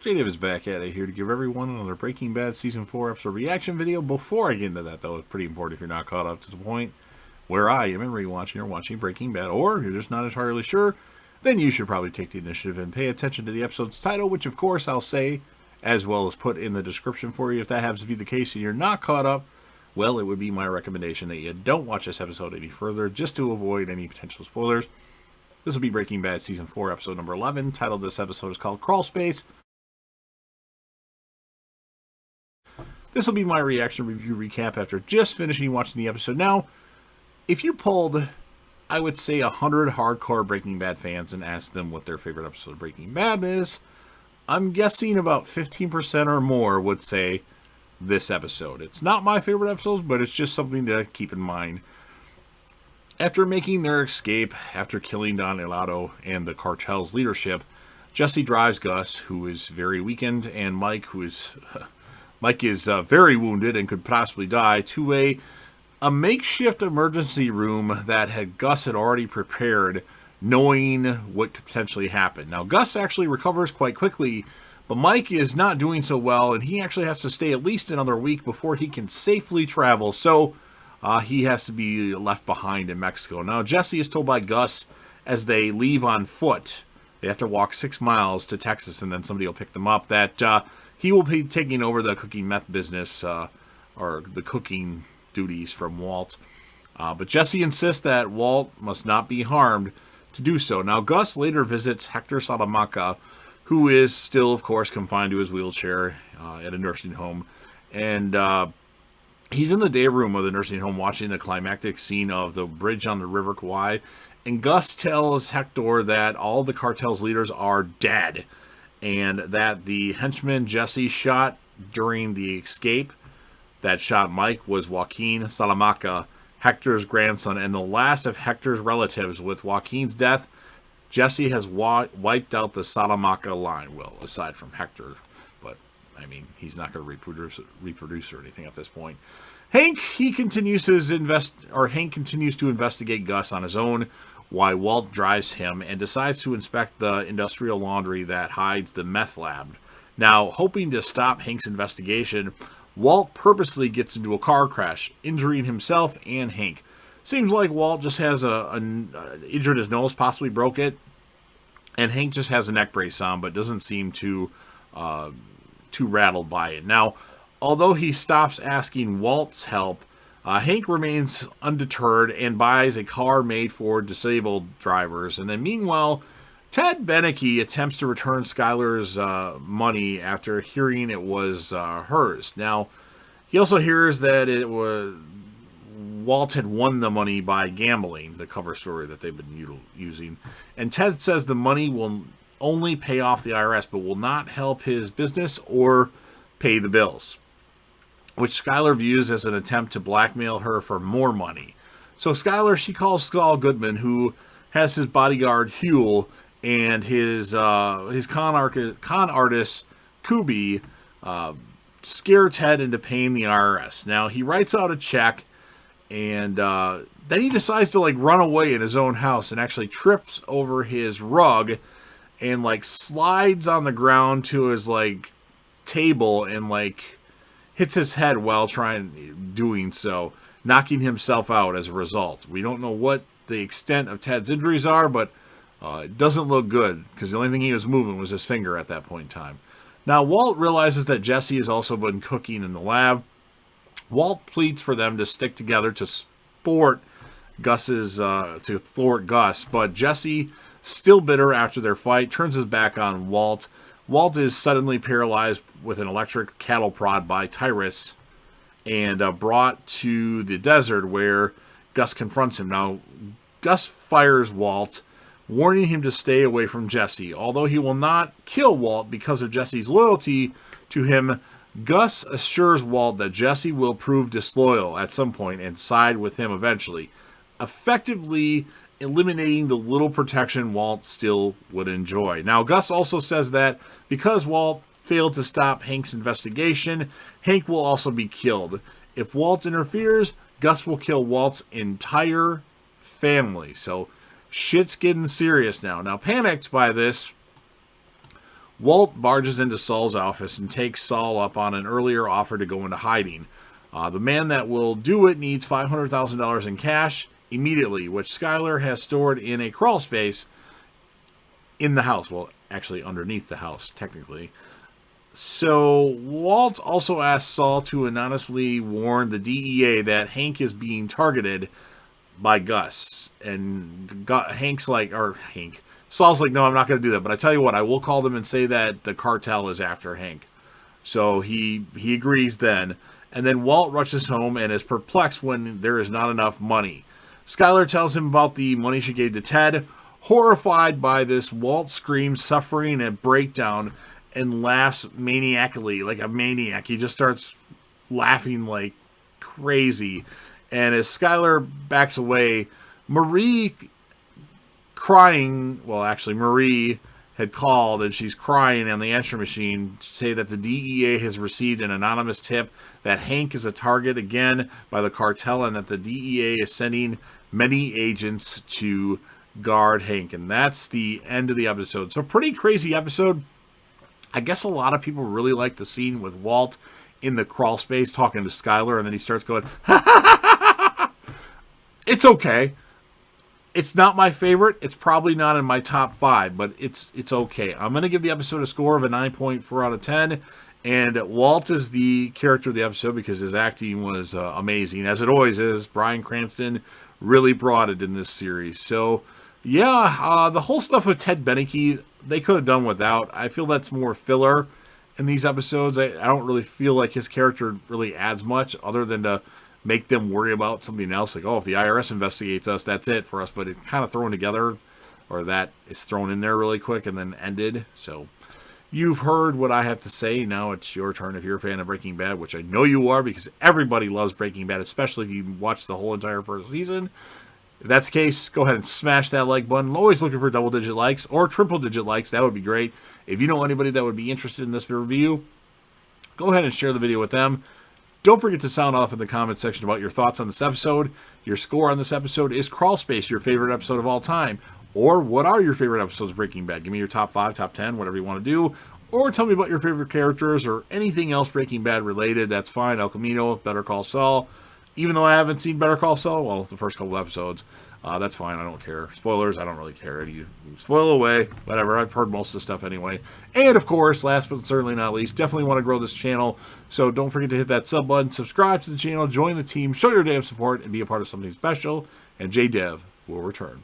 JDiv is back at it here to give everyone another Breaking Bad Season 4 episode reaction video. Before I get into that, though, it's pretty important if you're not caught up to the point where I am in rewatching or watching Breaking Bad, or you're just not entirely sure, then you should probably take the initiative and pay attention to the episode's title, which, of course, I'll say, as well as put in the description for you. If that happens to be the case and you're not caught up, well, it would be my recommendation that you don't watch this episode any further, just to avoid any potential spoilers. This will be Breaking Bad Season 4, episode number 11. Title of this episode is called Crawl Space. This will be my reaction review recap after just finishing watching the episode. Now, if you pulled, I would say, 100 hardcore Breaking Bad fans and asked them what their favorite episode of Breaking Bad is, I'm guessing about 15% or more would say this episode. It's not my favorite episode, but it's just something to keep in mind. After making their escape, after killing Don Helado and the cartel's leadership, Jesse drives Gus, who is very weakened, and Mike, who is... Mike is very wounded and could possibly die, to a makeshift emergency room that Gus had already prepared, knowing what could potentially happen. Now, Gus actually recovers quite quickly, but Mike is not doing so well, and he actually has to stay at least another week before he can safely travel, so he has to be left behind in Mexico. Now, Jesse is told by Gus as they leave on foot, they have to walk 6 miles to Texas, and then somebody will pick them up, that he will be taking over the cooking meth business, or the cooking duties from Walt. But Jesse insists that Walt must not be harmed to do so. Now, Gus later visits Hector Salamanca, who is still, of course, confined to his wheelchair at a nursing home. And he's in the day room of the nursing home watching the climactic scene of the bridge on the River Kauai. And Gus tells Hector that all the cartel's leaders are dead, and that the henchman Jesse shot during the escape that shot Mike was Joaquin Salamanca, Hector's grandson, and the last of Hector's relatives. With Joaquin's death, Jesse has wiped out the Salamanca line. Well, aside from Hector, but I mean, he's not going to reproduce or anything at this point. Hank continues to investigate Gus on his own, why Walt drives him, and decides to inspect the industrial laundry that hides the meth lab. Now, hoping to stop Hank's investigation, Walt purposely gets into a car crash, injuring himself and Hank. Seems like Walt just has injured his nose, possibly broke it, and Hank just has a neck brace on, but doesn't seem too rattled by it. Now, although he stops asking Walt's help, Hank remains undeterred and buys a car made for disabled drivers. And then meanwhile, Ted Beneke attempts to return Skyler's money after hearing it was hers. Now, he also hears that it was Walt had won the money by gambling, the cover story that they've been using. And Ted says the money will only pay off the IRS, but will not help his business or pay the bills, which Skyler views as an attempt to blackmail her for more money. So Skyler, she calls Saul Goodman, who has his bodyguard Huel and his con artist Kubi, scare Ted into paying the IRS. Now, he writes out a check, and then he decides to run away in his own house and actually trips over his rug and slides on the ground to his table and hits his head while doing so, knocking himself out as a result. We don't know what the extent of Ted's injuries are, but it doesn't look good, because the only thing he was moving was his finger at that point in time. Now, Walt realizes that Jesse has also been cooking in the lab. Walt pleads for them to stick together to thwart Gus, but Jesse, still bitter after their fight, turns his back on Walt. Walt is suddenly paralyzed with an electric cattle prod by Tyrus and brought to the desert where Gus confronts him. Now, Gus fires Walt, warning him to stay away from Jesse. Although he will not kill Walt because of Jesse's loyalty to him, Gus assures Walt that Jesse will prove disloyal at some point and side with him eventually, effectively eliminating the little protection Walt still would enjoy. Now, Gus also says that because Walt failed to stop Hank's investigation, Hank will also be killed. If Walt interferes, Gus will kill Walt's entire family. So shit's getting serious now. Now, panicked by this, Walt barges into Saul's office and takes Saul up on an earlier offer to go into hiding. The man that will do it needs $500,000 in cash immediately, which Skyler has stored in a crawl space in the house. Well, actually underneath the house, technically. So Walt also asks Saul to anonymously warn the DEA that Hank is being targeted by Gus. And Saul's like, no, I'm not going to do that. But I tell you what, I will call them and say that the cartel is after Hank. So he agrees then. And then Walt rushes home and is perplexed when there is not enough money. Skyler tells him about the money she gave to Ted. Horrified by this, Walt screams, suffering a breakdown, and laughs maniacally, like a maniac. He just starts laughing like crazy. And as Skyler backs away, Marie had called, and she's crying on the answering machine to say that the DEA has received an anonymous tip that Hank is a target again by the cartel, and that the DEA is sending many agents to guard Hank. And that's the end of the episode. So pretty crazy episode. I guess a lot of people really like the scene with Walt in the crawl space talking to Skyler, and then he starts going, It's okay. It's not my favorite. It's probably not in my top 5, but it's okay. I'm going to give the episode a score of a 9.4 out of 10. And Walt is the character of the episode because his acting was amazing, as it always is. Bryan Cranston really brought it in this series. So, yeah, the whole stuff with Ted Beneke, they could have done without. I feel that's more filler in these episodes. I don't really feel like his character really adds much other than to make them worry about something else. Like, oh, if the IRS investigates us, that's it for us. But it's kind of thrown together, or that is thrown in there really quick and then ended. So you've heard what I have to say. Now it's your turn if you're a fan of Breaking Bad, which I know you are because everybody loves Breaking Bad, especially if you watch the whole entire first season. If that's the case, go ahead and smash that like button. Always looking for double-digit likes or triple-digit likes. That would be great. If you know anybody that would be interested in this review, go ahead and share the video with them. Don't forget to sound off in the comment section about your thoughts on this episode. Your score on this episode. Is Crawl Space your favorite episode of all time? Or what are your favorite episodes of Breaking Bad? Give me your top 5, top 10, whatever you want to do. Or tell me about your favorite characters or anything else Breaking Bad related. That's fine. El Camino, Better Call Saul. Even though I haven't seen Better Call Saul, well, the first couple episodes, that's fine. I don't care. Spoilers, I don't really care. You spoil away. Whatever. I've heard most of the stuff anyway. And, of course, last but certainly not least, definitely want to grow this channel. So don't forget to hit that sub button, subscribe to the channel, join the team, show your damn support, and be a part of something special. And JDev will return.